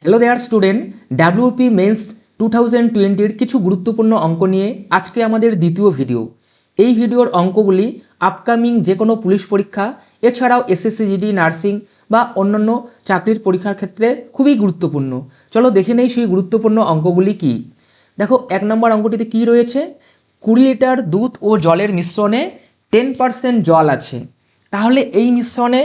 Hello there student, WP mains 2020-র কিছু গুরুত্বপূর্ণ অঙ্ক নিয়ে আজকে আমাদের দ্বিতীয় ভিডিও। এই ভিডিওর অঙ্কগুলি আপকামিং যে কোনো পুলিশ পরীক্ষা এছাড়াও এসএসসি জিডি, নার্সিং বা অন্যান্য চাকরির পরীক্ষার ক্ষেত্রে খুবই গুরুত্বপূর্ণ। চলো দেখে নেই সেই গুরুত্বপূর্ণ অঙ্কগুলি কি। দেখো 1 নম্বর অঙ্কটিতে কি রয়েছে, 20 লিটার দুধ ও জলের মিশ্রণে 10% জল আছে, তাহলে এই মিশ্রণে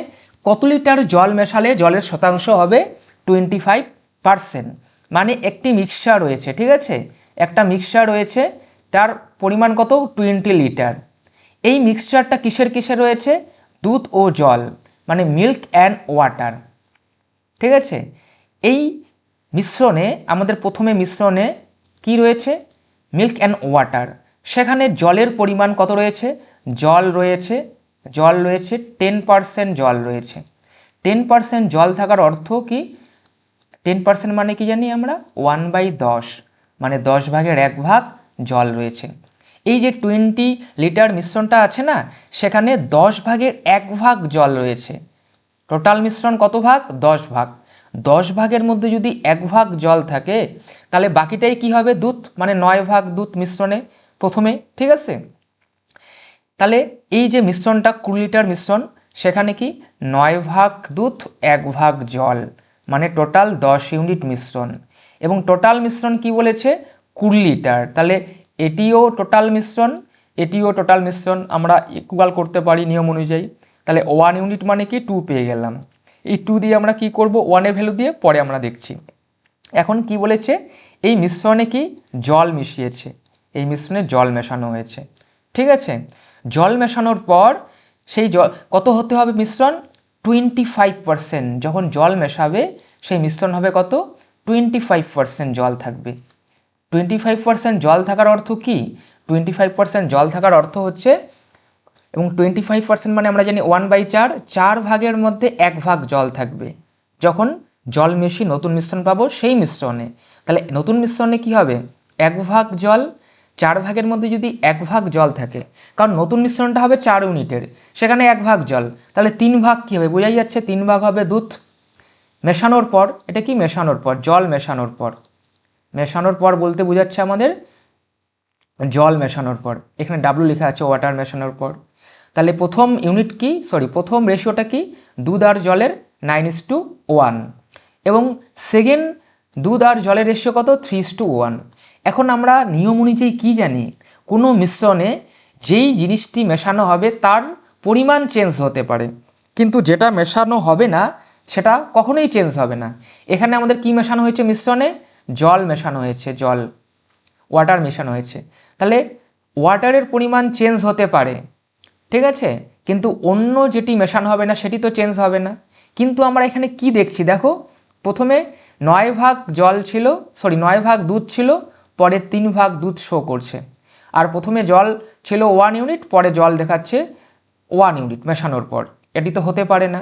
কত লিটার জল মেশালে জলের শতাংশ হবে 25%। মানে একটি মিক্সচার রয়েছে, ঠিক আছে, একটা মিক্সচার রয়েছে, তার পরিমাণ কত 20 লিটার। এই মিক্সচারটা কিসের কিসের রয়েছে, দুধ ও জল, মানে মিল্ক অ্যান্ড ওয়াটার, ঠিক আছে। এই মিশ্রণে আমাদের প্রথমে মিশ্রণে কি রয়েছে, মিল্ক অ্যান্ড ওয়াটার, সেখানে জলের পরিমাণ কত রয়েছে, জল রয়েছে 10% জল রয়েছে। 10% জল থাকার অর্থ কি, 10% মানে কি জানি আমরা, 1/10, মানে 10 ভাগের 1 ভাগ জল রয়েছে। এই যে 20 লিটার মিশ্রণটা আছে না, সেখানে 10 ভাগের 1 ভাগ জল রয়েছে। টোটাল মিশ্রণ কত ভাগ, 10 ভাগ। 10 ভাগের মধ্যে যদি 1 ভাগ জল থাকে, তাহলে বাকিটাই কি হবে, দুধ, মানে 9 ভাগ দুধ মিশ্রণে প্রথমে, ঠিক আছে। তাহলে এই যে মিশ্রণটা 20 লিটার মিশ্রণ, সেখানে কি 9 ভাগ দুধ 1 ভাগ জল, মানে টোটাল 10 ইউনিট মিশ্রণ। এবং টোটাল মিশ্রণ কি বলেছে, 20 লিটার, তাহলে এটিও টোটাল মিশ্রণ, এটিও টোটাল মিশ্রণ, আমরা ইকুয়াল করতে পারি নিয়ম অনুযায়ী। তাহলে 1 ইউনিট মানে কি 2 পেয়ে গেলাম। এই 2 দিয়ে আমরা কি করব, 1-এর ভ্যালু দিয়ে পরে আমরা দেখছি। এখন কি বলেছে, এই মিশ্রণে কি জল মিশিয়েছে, এই মিশ্রণে জল মেশানো হয়েছে, ঠিক আছে। জল মেশানোর পর সেই জল কত হতে হবে মিশ্রণ, 25%। যখন জল মেশাবে সেই মিশ্রণ হবে কত, 25% জল থাকবে। 25% জল থাকার অর্থ কি, 25% জল থাকার অর্থ হচ্ছে, এবং 25% মানে আমরা জানি 1/4, 4 ভাগের মধ্যে 1 ভাগ জল থাকবে। যখন জল মিশিয়ে নতুন মিশ্রণ পাবো সেই মিশ্রণে, তাহলে নতুন মিশ্রণে কি হবে, 1 ভাগ জল, 4 ভাগের মধ্যে যদি 1 ভাগ জল থাকে, কারণ নতুন মিশ্রণটা হবে 4 ইউনিটের, সেখানে 1 ভাগ জল, তাহলে 3 ভাগ কী হবে, বোঝাই যাচ্ছে 3 ভাগ হবে দুধ। মেশানোর পর, এটা কি মেশানোর পর, জল মেশানোর পর, মেশানোর পর বলতে বোঝাচ্ছে আমাদের জল মেশানোর পর, এখানে ডাব্লু লেখা আছে ওয়াটার মেশানোর পর। তাহলে প্রথম ইউনিট কি, প্রথম রেশিওটা কি, দুধ আর জলের 9:1, এবং সেকেন্ড দুধ আর জলের রেশিও কত, 3:1। এখন আমরা নিয়ম অনুযায়ী কী জানি, কোনো মিশ্রণে যেই জিনিসটি মেশানো হবে তার পরিমাণ চেঞ্জ হতে পারে, কিন্তু যেটা মেশানো হবে না সেটা কখনোই চেঞ্জ হবে না। এখানে আমাদের কি মেশানো হয়েছে মিশ্রণে, জল মেশানো হয়েছে, জল, ওয়াটার মেশানো হয়েছে। তাহলে ওয়াটারের পরিমাণ চেঞ্জ হতে পারে, ঠিক আছে, কিন্তু অন্য যেটি মেশানো হবে না সেটি তো চেঞ্জ হবে না। কিন্তু আমরা এখানে কি দেখছি দেখো, প্রথমে 9 ভাগ জল ছিল, 9 ভাগ দুধ ছিল, পরে 3 ভাগ দুধ শো করছে। আর প্রথমে জল ছিল 1 ইউনিট, পরে জল দেখাচ্ছে 1 ইউনিট মেশানোর পর, এটি তো হতে পারে না।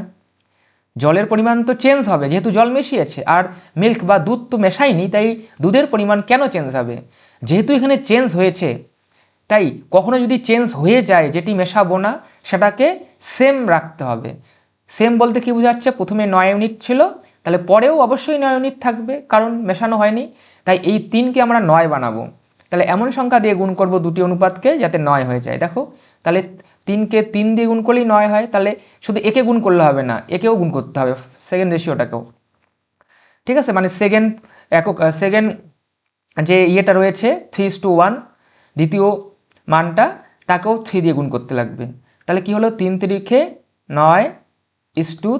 জলের পরিমাণ তো চেঞ্জ হবে যেহেতু জল মিশিয়েছে, আর মিল্ক বা দুধ তো মেশায়নি, তাই দুধের পরিমাণ কেন চেঞ্জ হবে, যেহেতু এখানে চেঞ্জ হয়েছে, তাই কখনো যদি চেঞ্জ হয়ে যায় যেটি মেশাবো না সেটাকে সেম রাখতে হবে। সেম বলতে কি বোঝাচ্ছে, প্রথমে 9 ইউনিট ছিল, তাহলে পরেও অবশ্যই 9 ইউনিট থাকবে, কারণ মেশানো হয়নি, তাই এই 3কে আমরা 9 বানাবো। তাহলে এমন সংখ্যা দিয়ে গুণ করব দুটি অনুপাতকে যাতে 9 হয়ে যায়। দেখো তাহলে 3কে 3 দিয়ে গুণ করলেই 9 হয়, তাহলে শুধু একে গুণ করলে হবে না, একেও গুণ করতে হবে, সেকেন্ড রেশিওটাকেও, ঠিক আছে। মানে সেকেন্ড একক, সেকেন্ড যে ইয়েটা রয়েছে 3:1, দ্বিতীয় মানটা, তাকেও 3 দিয়ে গুণ করতে লাগবে। তাহলে কি হলো, 3 3 9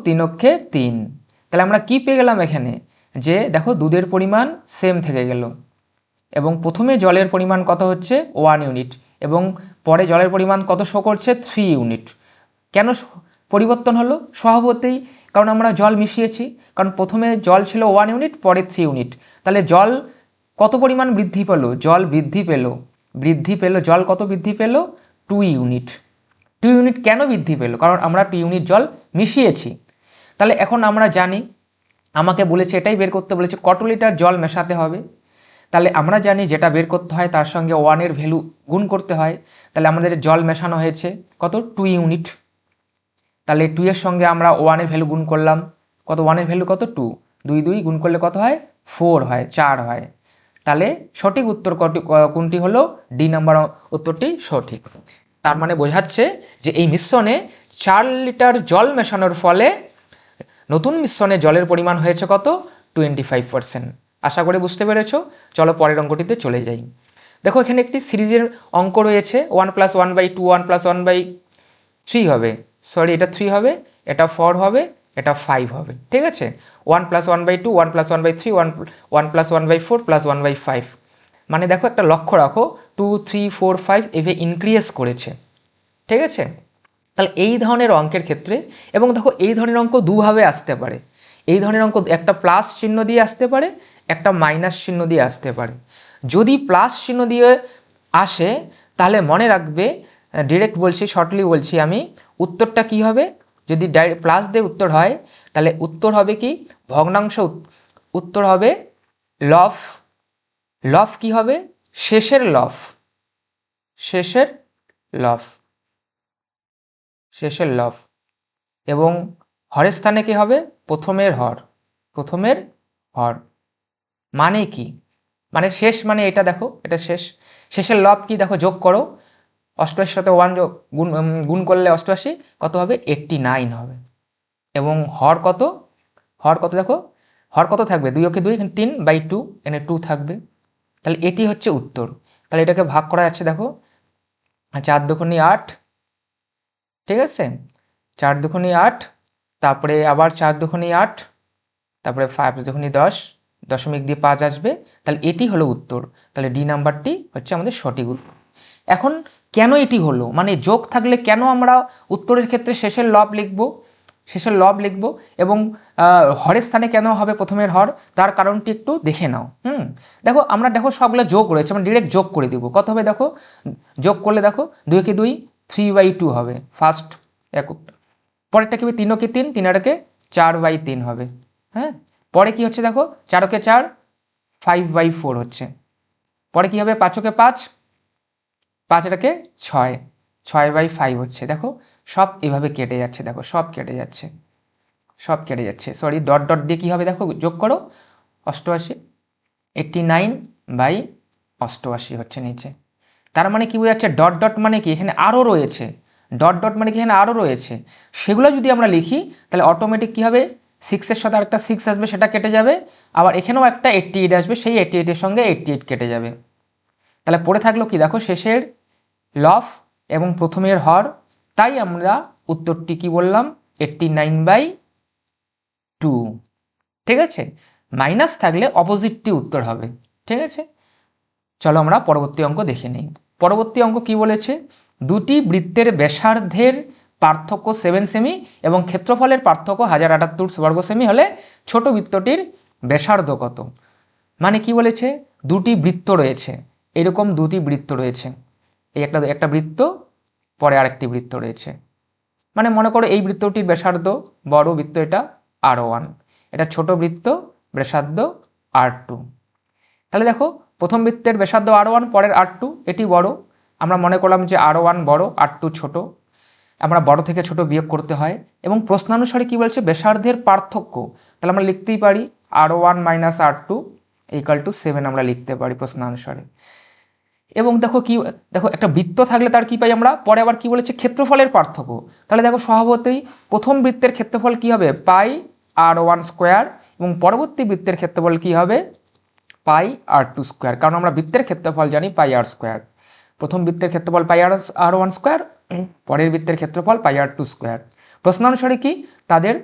3 অক্ষে 3। তাহলে আমরা কি পেয়ে গেলাম এখানে, যে দেখো দুধের পরিমাণ সেম থেকে গেল, এবং প্রথমে জলের পরিমাণ কত হচ্ছে 1 ইউনিট, এবং পরে জলের পরিমাণ কত শো করছে 3 ইউনিট। কেন পরিবর্তন হলো, স্বভাবতই, কারণ আমরা জল মিশিয়েছি, কারণ প্রথমে জল ছিল 1 ইউনিট, পরে 3 ইউনিট, তাহলে জল কত পরিমাণ বৃদ্ধি পেল, জল বৃদ্ধি পেল, জল কত বৃদ্ধি পেল, 2 ইউনিট। 2 ইউনিট কেন বৃদ্ধি পেল, কারণ আমরা 2 ইউনিট জল মিশিয়েছি। তাহলে এখন আমরা জানি, আমাকে বলেছে এটাই বের করতে বলেছে কত লিটার জল মেশাতে হবে। তাহলে আমরা জানি যেটা বের করতে হয় তার সঙ্গে 1-এর ভ্যালু গুণ করতে হয়। তাহলে আমাদের জল মেশানো হয়েছে কত, 2 ইউনিট, তাহলে 2 এর সঙ্গে আমরা 1-এর ভ্যালু গুণ করলাম, কত, 1-এর ভ্যালু কত, 2, 2 2 গুণ করলে কত হয় 4 হয়, 4 হয়। তাহলে সঠিক উত্তর কোনটি হলো? ডি নাম্বার উত্তরটি সঠিক। তার মানে বোঝাচ্ছে যে এই মিশ্রণে 4 লিটার জল মেশানোর ফলে নতুন মিশ্রণে জলের পরিমাণ হয়েছে কত? 25%। আশা করি বুঝতে পেরেছ। চলো পরের অঙ্কটিতে চলে যাই। দেখো এখানে একটি সিরিজের অঙ্ক রয়েছে, 1 + 1/2 1 + 1/3 হবে, সরি এটা 3 হবে, এটা 4 হবে, এটা 5 হবে, ঠিক আছে। 1 + 1/2 1 + 1/3 1 + 1/4 + 1/5, মানে দেখো একটা লক্ষ্য রাখো 2 3 4 5 এভাবে ইনক্রিজ করেছে, ঠিক আছে। তাহলে এই ধরনের অঙ্কের ক্ষেত্রে, এবং দেখো এই ধরনের অঙ্ক দুভাবে আসতে পারে। এই ধরনের অঙ্ক একটা প্লাস চিহ্ন দিয়ে আসতে পারে, একটা মাইনাস চিহ্ন দিয়ে আসতে পারে। যদি প্লাস চিহ্ন দিয়ে আসে তাহলে মনে রাখবে, ডিরেক্ট বলছি, শর্টলি বলছি আমি, উত্তরটা কি হবে? যদি ডাইরেক্ট প্লাস দিয়ে উত্তর হয় তাহলে উত্তর হবে কি? ভগ্নাংশ উত্তর হবে লব। লব কি হবে? শেষের লব, শেষের লব, শেষের লব। এবং হরের স্থানে কি হবে? প্রথমের হর, প্রথমের হর। মানে কি? মানে শেষ, মানে এটা দেখো, এটা শেষ, শেষের লব কি দেখো, যোগ করো, 88 সাথে 1 গুণ করলে 88 কত হবে? 89 হবে। এবং হর কত? হর কত দেখো, হর কত থাকবে? 2 ওকে 2, এখানে 3/2, এখানে 2 থাকবে। তাহলে এটি হচ্ছে উত্তর। তাহলে এটাকে ভাগ করা যাচ্ছে দেখো, 4 দুগুণে 8, ঠিক আছে, 4 দুগুণে 8, তারপরে আবার 4 দুগুণে 8, তারপরে 5 দুগুণে 10, দশমিক দিয়ে 5 আসবে। তাহলে এটি হলো উত্তর। তাহলে ডি নাম্বারটি হচ্ছে আমাদের সঠিক উত্তর। এখন কেন এটি হলো, মানে যোগ থাকলে কেন আমরা উত্তরের ক্ষেত্রে শেষের লব লিখব, শেষের লব লিখব, এবং হরের স্থানে কেন হবে প্রথমের হর, তার কারণটি একটু দেখে নাও। দেখো আমরা দেখো সবগুলো যোগ রয়েছে, আমরা ডিরেক্ট যোগ করে দিব। কত হবে দেখো, যোগ করলে দেখো 2 কে 2 3/2 হবে ফার্স্ট এক, পরেরটা কি হবে 3 কে 3 3 আর একে 4/3 হবে। হ্যাঁ, পরে কি হচ্ছে দেখো 4 কে 4 5/4 হচ্ছে। পরে কি হবে 5 কে 5 5 এটাকে 6 6/5 হচ্ছে। দেখো সব এভাবে কেটে যাচ্ছে, দেখো সব কেটে যাচ্ছে, সব কেটে যাচ্ছে, সরি ডট ডট দিয়ে কী হবে দেখো, যোগ করো 88, 89/88 হচ্ছে নিচে। তার মানে কি বোঝাচ্ছে? ডট ডট মানে কি এখানে আরও রয়েছে, ডট ডট মানে কি এখানে আরও রয়েছে, সেগুলো যদি আমরা লিখি তাহলে অটোমেটিক কী হবে, 6-এর সাথে আরেকটা 6 আসবে, সেটা কেটে যাবে, আবার এখানেও একটা 88 আসবে, সেই 88-এর সঙ্গে 88 কেটে যাবে। তাহলে পড়ে থাকলো কি দেখো, শেষের লব এবং প্রথমের হর। তাই আমরা উত্তরটি কি বললাম, 89/2, ঠিক আছে। মাইনাস থাকলে অপোজিটটি উত্তর হবে, ঠিক আছে। চলো আমরা পরবর্তী অঙ্ক দেখে নিই। পরবর্তী অঙ্ক কি বলেছে? দুটি বৃত্তের ব্যাসার্ধের পার্থক্য 7 সেমি এবং ক্ষেত্রফলের পার্থক্য 1078 বর্গ সেমি হলে ছোট বৃত্তটির ব্যাসার্ধ কত? মানে কি বলেছে, দুটি বৃত্ত রয়েছে, এরকম দুটি বৃত্ত রয়েছে, এই একটা বৃত্ত, পরে আরেকটি বৃত্ত রয়েছে। মানে মনে করো এই বৃত্তটির ব্যাসার্ধ বড় বৃত্ত, এটা R1, এটা ছোট বৃত্ত, ব্যাসার্ধ R2। তাহলে দেখো প্রথম বৃত্তের ব্যাসার্ধ R1, পরের R2, এটি বড়, আমরা মনে করলাম যে R1 বড়, R2 ছোট, আমরা বড় থেকে ছোট বিয়োগ করতে হয়। এবং প্রশ্নানুসারে কি বলছে, ব্যাসার্ধের পার্থক্য, তাহলে আমরা লিখতেই পারি R1 - R2 = 7 আমরা লিখতে পারি প্রশ্নানুসারে। এবং দেখো কি, দেখো একটা বৃত্ত থাকলে তার কি পাই আমরা, পরে আবার কি বলেছে, ক্ষেত্রফলের পার্থক্য। তাহলে দেখো স্বভাবতই প্রথম বৃত্তের ক্ষেত্রফল কি হবে, πr1² এবং পরবর্তী বৃত্তের ক্ষেত্রফল কি হবে, πr2², কারণ আমরা বৃত্তের ক্ষেত্রফল জানি πr²। প্রথম বৃত্তের ক্ষেত্রফল πr1², পরের বৃত্তের ক্ষেত্রফল πr2²। প্রশ্নানুসারে কি তাদের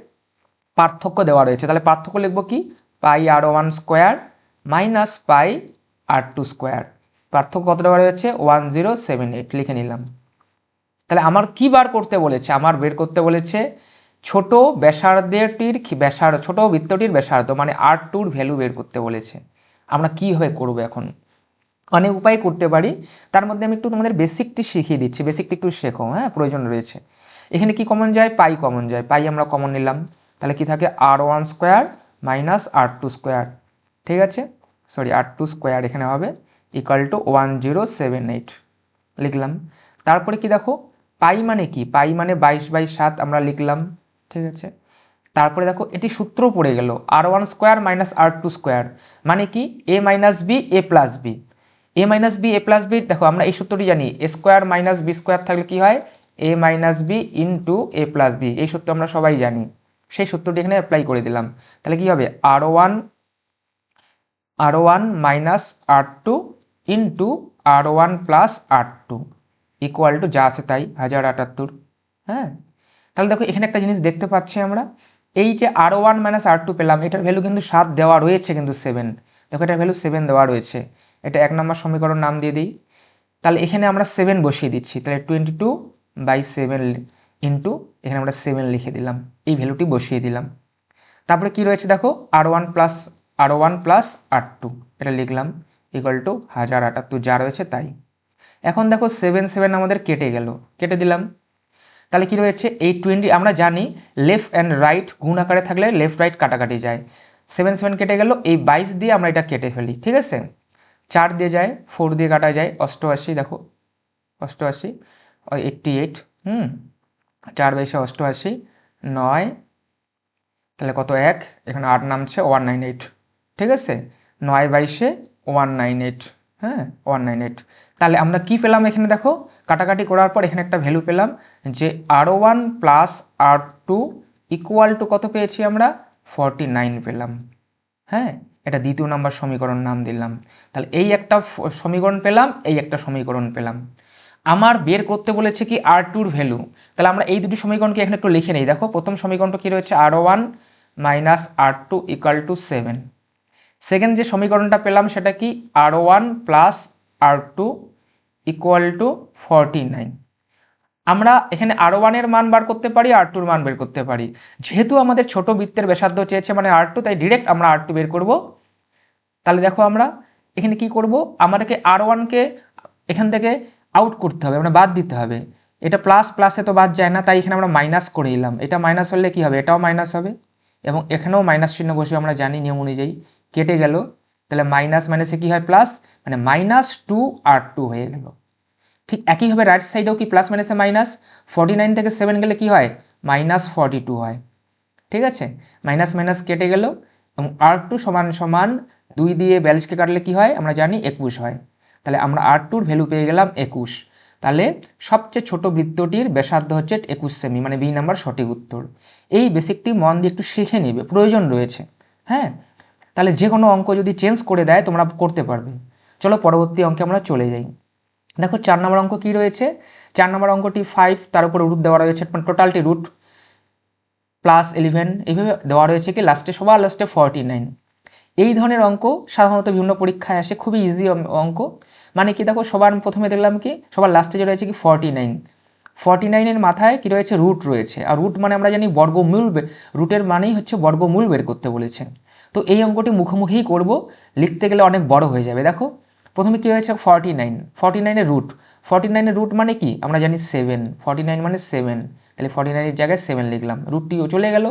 পার্থক্য দেওয়া রয়েছে, তাহলে পার্থক্য লিখব কি, πr1² - πr2²। পার্থক্য কত দেওয়া রয়েছে, 1078 লিখে নিলাম। তাহলে আমার কি বার করতে বলেছে, আমার বের করতে বলেছে ছোট ব্যাসার্ধটির ব্যাসার্ধ, ছোট বৃত্তটির ব্যাসার্ধ মানে R2-র ভ্যালু বের করতে বলেছে। আমরা কীভাবে করবো এখন, অনেক উপায় করতে পারি, তার মধ্যে আমি একটু তোমাদের বেসিকটি শিখিয়ে দিচ্ছি, বেসিকটি একটু শেখো, হ্যাঁ প্রয়োজন রয়েছে। এখানে কি কমন যায়, পাই কমন যায়, পাই আমরা কমন নিলাম, তাহলে কি থাকে R1² - R2², ঠিক আছে, সরি R2² এখানে হবে, = 1078 লিখলাম। তারপরে কি দেখো, পাই মানে কি, পাই মানে 22/7 আমরা লিখলাম, ঠিক আছে। তারপরে দেখো এটি সূত্র পড়ে গেল r1 square minus r2 square, মানে কি a minus B A plus B. A minus B A plus B, দেখো আমরা এই সূত্রটি জানি, A square minus B square থাকলে কি হয়, A minus B into A plus B, এই সূত্র আমরা সবাই জানি। সেই সূত্রটি এখানে অ্যাপ্লাই করে দিলাম। তাহলে কি হবে, r1 minus r2 into r1 plus r2 equal to যা আছে তাই 1078। হ্যাঁ, তাহলে দেখো এখানে একটা জিনিস দেখতে পাচ্ছি আমরা, এই যে r1 মাইনাস r2 পেলাম, এটার ভ্যালু কিন্তু 7 দেওয়া রয়েছে, কিন্তু 7, দেখো এটার ভ্যালু 7 দেওয়া রয়েছে। এটা 1 নম্বর সমীকরণ নাম দিয়ে দিই। তাহলে এখানে আমরা 7 বসিয়ে দিচ্ছি, তাহলে 22/7 ইন্টু এখানে আমরা 7 লিখে দিলাম, এই ভ্যালুটি বসিয়ে দিলাম। তারপরে কি রয়েছে দেখো, r1 প্লাস r2 এটা লিখলাম ইকুয়াল টু 1078, যা রয়েছে তাই। এখন দেখো 7 আমাদের কেটে গেল, কেটে দিলাম। তাহলে কি রয়েছে, এই 20, আমরা জানি লেফট অ্যান্ড রাইট গুণ আকারে থাকলে লেফট রাইট কাটাকাটি যায়। 7 কেটে গেল, এই 22 দিয়ে আমরা এটা কেটে ফেলি, ঠিক আছে। 4 দিয়ে যায়, 4 দিয়ে কাটা যায় 88, দেখো 88, 88, 4/22 88, 9, তাহলে কত 1, এখানে 8 নামছে 198, ঠিক আছে, 9/22 198, হ্যাঁ 198। তাহলে আমরা কি পেলাম এখানে দেখো, কাটাকাটি করার পর এখানে একটা ভ্যালু পেলাম যে r1 plus r2 equal to কত পেয়েছি আমরা, 49 পেলাম। হ্যাঁ, এটা দ্বিতীয় নম্বর সমীকরণ নাম দিলাম। তাহলে এই একটা সমীকরণ পেলাম, এই একটা সমীকরণ পেলাম। আমার বের করতে বলেছে কি r2-র ভ্যালু। তাহলে আমরা এই দুটি সমীকরণকে এখানে একটু লিখে নিই। দেখো প্রথম সমীকরণটা কি রয়েছে, r1 minus r2 equal to 7। Second যে সমীকরণটা পেলাম সেটা কি, r1 plus r2 equal to 49। আমরা এখানে r1 এর মান বার করতে পারি, r2-র মান বের করতে পারি। যেহেতু আমাদের ছোট বৃত্তের ব্যাসার্ধ চেয়েছে মানে r2, তাই ডিরেক্ট আমরা r2 বের করব। তাহলে দেখো আমরা এখানে কি করব, আমাদেরকে r1-কে এখান থেকে আউট করতে হবে, মানে বাদ দিতে হবে। এটা প্লাস প্লাসে তো বাদ যায় না, তাই এখানে আমরা মাইনাস করে নিলাম। এটা মাইনাস হলে কি হবে, এটাও মাইনাস হবে, এবং এখানেও মাইনাস চিহ্ন বসবে, আমরা জানি নিয়ম অনুযায়ী। কেটে গেল, তাহলে মাইনাস মাইনাসে কি হয় প্লাস, মানে -2r2 হয়ে গেল। ঠিক একইভাবে রাইট সাইডেও কি প্লাস মাইনাসে মাইনাস, 49 থেকে 7 গেলে কি হয়, -42 হয়, ঠিক আছে। মাইনাস মাইনাস কেটে গেল, এবং r2 সমান সমান 2 দিয়ে 42কে কাটলে কি হয়, আমরা জানি 21 হয়। তাহলে আমরা r2-র ভ্যালু পেয়ে গেলাম 21। তাহলে সবচেয়ে ছোট বৃত্তটির ব্যাসার্ধ হচ্ছে 21 সেমি, মানে বি নাম্বার সঠিক উত্তর। এই বেসিকটি মন দিয়ে একটু শিখে নেবে, প্রয়োজন রয়েছে। হ্যাঁ, তাহলে যে কোনো অঙ্ক যদি চেঞ্জ করে দেয় তোমরা করতে পারবে। চলো পরবর্তী অঙ্কে আমরা চলে যাই। দেখো 4 নম্বর অঙ্ক কি রয়েছে, 4 নম্বর অঙ্কটি 5, তার উপরে রুট দেওয়া রয়েছে, মানে টোটালটি রুট প্লাস 11, এইভাবে দেওয়া রয়েছে কি লাস্টে, সবার লাস্টে 49। এই ধরনের অঙ্ক সাধারণত বিভিন্ন পরীক্ষায় আসে, খুবই ইজি অঙ্ক। মানে কি দেখো, সবার প্রথমে দেখলাম কি, সবার লাস্টে যে রয়েছে কি 49, 49-এর মাথায় কি রয়েছে, রুট রয়েছে। আর রুট মানে আমরা জানি বর্গমূল, রুটের মানেই হচ্ছে বর্গমূল বের করতে বলেছেন। তো এই অঙ্কটি মুখোমুখিই করব, লিখতে গেলে অনেক বড় হয়ে যাবে। দেখো প্রথমে কি হয়েছে, 49, 49-এর রুট, 49-এর রুট মানে কি আমরা জানি 7, 49 মানে 7, তাহলে 49-এর জায়গায় 7 লিখলাম, রুটটিও চলে গেল।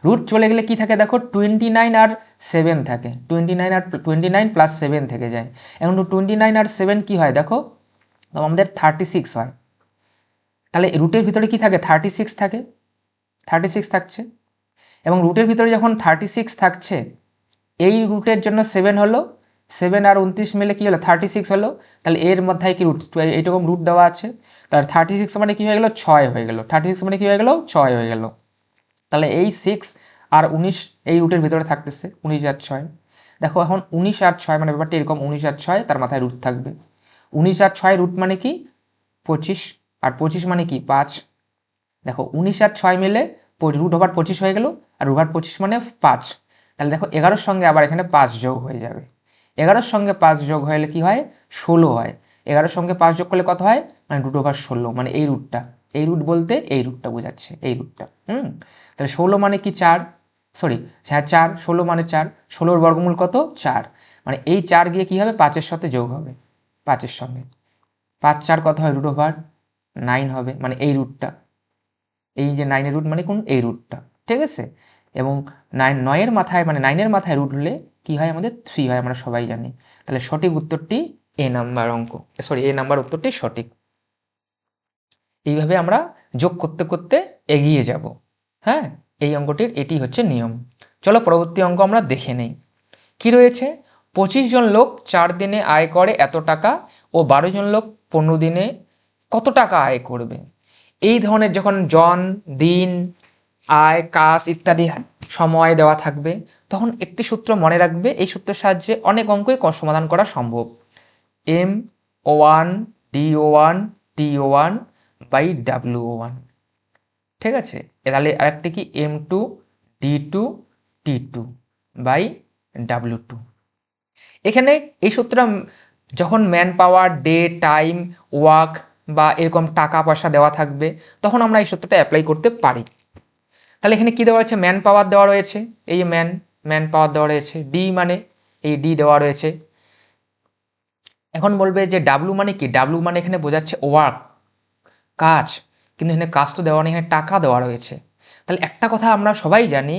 রুট চলে গেলে কি থাকে দেখো, 29 আর 7 থাকে, 29 প্লাস 7 থেকে যায়। এখন 29 আর 7 কি হয় দেখো, তো আমাদের 36 হয়। তাহলে রুটের ভিতরে কি থাকে, 36 থাকে, 36 থাকছে। এবং রুটের ভিতরে যখন 36 থাকছে, এই রুটের জন্য 7 হলো, 7 আর 29 মিলে কি হলো 36 হলো। তাহলে এর মধ্যে কি রুট, এইরকম রুট দেওয়া আছে। তাহলে 36 মানে কি হয়ে গেল, 6 হয়ে গেল। 36 মানে কি হয়ে গেল, 6 হয়ে গেল। তাহলে এই 6 আর 19 এই রুটের ভিতরে থাকতেছে, 19 আর 6। দেখো এখন 19 আর 6 মানে ব্যাপারটা এরকম, 19 আর 6 তার মাথায় রুট থাকবে। 19 আর 6 রুট মানে কি 25, আর 25 মানে কি 5। দেখো 19 আর 6 মিলে রুট ওভার 25 হয়ে গেল, আর রুট ওভার 25 মানে 5। তাহলে দেখো 11-র সঙ্গে আবার এখানে 5 যোগ হয়ে যাবে। 11-র সঙ্গে 5 যোগ হলে কি হয়, 16 হয়। 11-র সঙ্গে 5 যোগ করলে কত হয়, মানে রুট ওভার 16, মানে এই রুটটা, এই রুট বলতে এই রুটটা বোঝাচ্ছে, এই রুটটা। তাহলে 16 মানে কি 4, সরি হ্যাঁ 4, 16 মানে 4, 16-র বর্গমূল কত 4, মানে এই 4 গিয়ে কি হবে 5-এর সাথে যোগ হবে, 5-এর সঙ্গে 5 4 কত হয়, রুট ওভার 9 হবে, মানে এই রুটটা। এই যে 9-এর রুট মানে কোন, এই রুটটা, ঠিক আছে। এবং 9-এর মাথায়, মানে 9-এর মাথায় রুট হলে কি হয়, আমাদের 3 হয়, আমরা সবাই জানি। তাহলে সঠিক উত্তরটি এ নাম্বার অঙ্ক, সরি এ নাম্বার উত্তরটি সঠিক। এইভাবে আমরা যোগ করতে করতে এগিয়ে যাব। হ্যাঁ, এই অঙ্কটির এটি হচ্ছে নিয়ম। চলো পরবর্তী অঙ্ক আমরা দেখে নেই। কি রয়েছে, 25 জন লোক 4 দিনে আয় করে এত টাকা ও 12 জন লোক 15 দিনে কত টাকা আয় করবে। এই ধরনের যখন জন, দিন, আয়, কাজ ইত্যাদি সময় দেওয়া থাকবে, তখন একটি সূত্র মনে রাখবে। এই সূত্রের সাহায্যে অনেক অঙ্কই সমাধান করা সম্ভব। M(O1) D(O1) T(O1) by W(O1). ঠিক আছে, তাহলে আরেকটি কি M2 D2 T2 by W2। এখানে এই সূত্রটা যখন man power, day, time, work বা এরকম টাকা পয়সা দেওয়া থাকবে, তখন আমরা এই সূত্রটা অ্যাপ্লাই করতে পারি। তাহলে এখানে কি দেওয়া রয়েছে, ম্যান পাওয়ার দেওয়া রয়েছে, এই যে ম্যান পাওয়ার দেওয়া রয়েছে, ডি মানে এই ডি দেওয়া রয়েছে। এখন বলবে যে ডাব্লু মানে কি, ডাব্লু মানে এখানে বোঝাচ্ছে ওয়ার্ক, কাজ, কিন্তু এখানে কাজ তো দেওয়া নেই, এখানে টাকা দেওয়া রয়েছে। তাহলে একটা কথা আমরা সবাই জানি,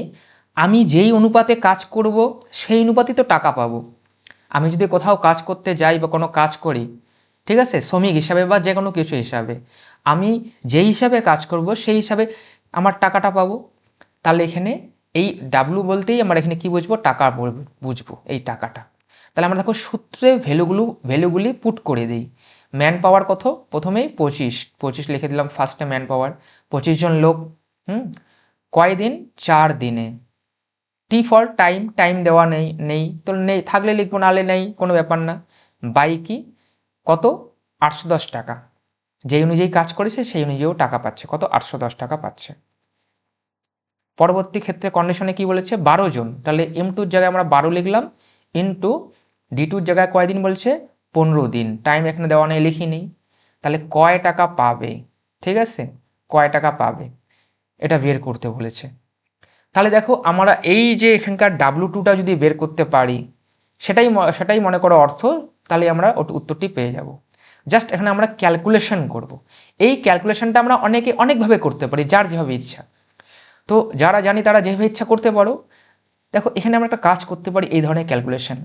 আমি যেই অনুপাতে কাজ করব সেই অনুপাতেই তো টাকা পাবো। আমি যদি কোথাও কাজ করতে যাই বা কোনো কাজ করি, ঠিক আছে, শ্রমিক হিসাবে বা যে কোনো কিছু হিসাবে, আমি যেই হিসাবে কাজ করব সেই হিসাবে আমার টাকাটা পাবো। তাহলে এখানে এই ডাব্লু বলতেই আমরা এখানে কি বুঝবো, টাকা বুঝবো, এই টাকাটা। তাহলে আমরা দেখো সূত্রে ভ্যালুগুলি পুট করে দিই। ম্যান পাওয়ার কত, প্রথমেই 25 লিখে দিলাম ফার্স্টে ম্যান পাওয়ার। 25 জন লোক, কয় দিন, 4 দিনে। টি ফর টাইম, টাইম দেওয়া নেই তো নেই, থাকলে লিখবো, নাহলে নেই, কোনো ব্যাপার না। বাই কি, কত, 810 টাকা। যেই অনুযায়ী কাজ করেছে সেই অনুযায়ীও টাকা পাচ্ছে, কত, 810 টাকা পাচ্ছে। পরবর্তী ক্ষেত্রে কন্ডিশনে কি বলেছে, 12 জন, তাহলে M2-র জায়গায় আমরা 12 লিখলাম, ইন্টু D2-র জায়গায় কয় দিন বলছে, 15 দিন। টাইম এখানে দেওয়া নেই, লিখি নেই। তাহলে কয় টাকা পাবে, ঠিক আছে, কয় টাকা পাবে এটা বের করতে বলেছে। তাহলে দেখো আমরা এই যে এখানকার W2টা যদি বের করতে পারি, সেটাই মনে করো অর্থ, তাহলে আমরা উত্তরটি পেয়ে যাব। জাস্ট এখানে আমরা ক্যালকুলেশন করব। এই ক্যালকুলেশনটা আমরা অনেকভাবে করতে পারি, যার যেভাবে ইচ্ছা। তো যারা জানি তারা যেভাবে ইচ্ছা করতে পারো। দেখো এখানে আমরা একটা কাজ করতে পারি, এই ধরনের ক্যালকুলেশন।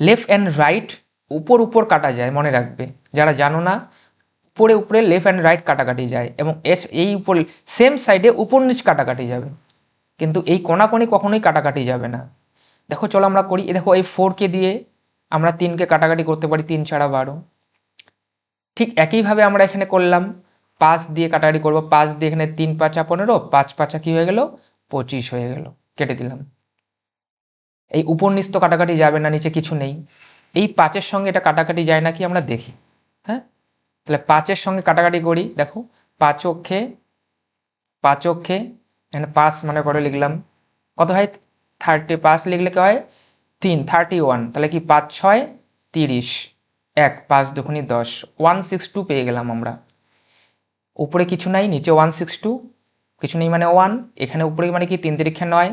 লেফট অ্যান্ড রাইট উপর কাটা যায়, মনে রাখবে। যারা জানো না, উপরে লেফট অ্যান্ড রাইট কাটাকাটি যায়, এবং এই উপর সেম সাইডে উপর নিচ কাটাকাটি যাবে, কিন্তু এই কোণাকোণি কখনোই কাটাকাটি যাবে না। দেখো চলো আমরা করি। দেখো এই 4কে দিয়ে আমরা 3কে কাটাকাটি করতে পারি, 3 ছাড়া 12। ঠিক একইভাবে আমরা এখানে করলাম, 5 দিয়ে কাটাকাটি করবো, 5 দিয়ে এখানে 3 5 15, 5 5 কি হয়ে গেল, 25 হয়ে গেল, কেটে দিলাম। এই উপর নিচ তো কাটাকাটি যাবে না, নিচে কিছু নেই। এই 5-এর সঙ্গে এটা কাটাকাটি যায় নাকি আমরা দেখি। হ্যাঁ, তাহলে 5-এর সঙ্গে কাটাকাটি করি। দেখো 5 অক্ষে এখানে 5 মনে করে লিখলাম, কত হয়, 35 লিখলে কি হয়, 3 31। তাহলে কি 5 6 30, 1 5 দুগুণে 10, 162 পেয়ে গেলাম আমরা। উপরে কিছু নাই, নিচে 162, কিছু নেই মানে 1, এখানে উপরে মানে কি 3 3 9,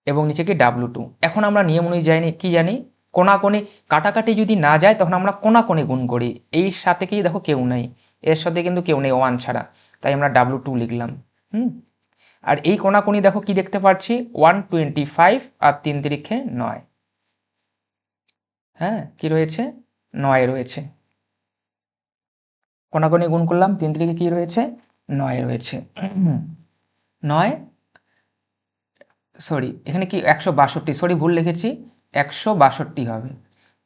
এবং নিচে কি W2। এখন আমরা নিয়ম অনুযায়ী কি জানি, কোণাকোণি কাটাকাটি যদি না যায় তখন আমরা কোণাকোণি গুণ করি। এই সাথে কি দেখো কেউ নেই, এর সাথে কিন্তু কেউ নেই 1 ছাড়া, তাই আমরা W2 লিখলাম। আর এই কোণাকোণি দেখো কি দেখতে পাচ্ছি, 125 আর 3 3 9। হ্যাঁ, কি রয়েছে, 9 রয়েছে। কোণাকোণি গুণ করলাম, 3 3 কি রয়েছে, 9 রয়েছে। 9, সরি এখানে কি 162, সরি ভুল লিখেছি, 162 হবে।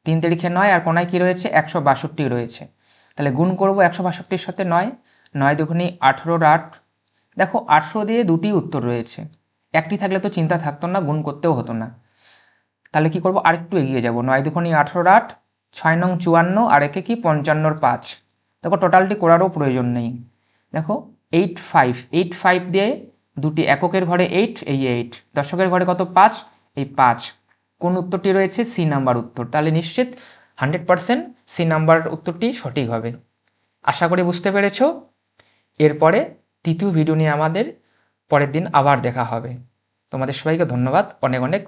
3 তারিখে 9 আর কোনায় কি রয়েছে, 162 রয়েছে। তাহলে গুণ করব 162-র সাথে 9, 9 দুগুণে 18 8। দেখো 800 দিয়ে দুটি উত্তর রয়েছে, একটি থাকলে তো চিন্তা থাকতো না, গুণ করতেও হতো না। তাহলে কি করব, আরেকটু এগিয়ে যাব, 9 দুগুণে 18 8, 6 নং 54, আর একে কি 55-র 5। দেখো টোটালটি করারও প্রয়োজন নেই। দেখো 85 দিয়ে দুটি এককের ঘরে 8, এই 8, দশকের ঘরে কত, 5, এই 5। কোন উত্তরটি রয়েছে, সি নাম্বার উত্তর। তাহলে নিশ্চিত 100% সি নাম্বার উত্তরটি সঠিক হবে। আশা করি বুঝতে পেরেছো। এরপরে তৃতীয় ভিডিও নিয়ে আমাদের পরের দিন আবার দেখা হবে। তোমাদের সবাইকে ধন্যবাদ, অনেক অনেক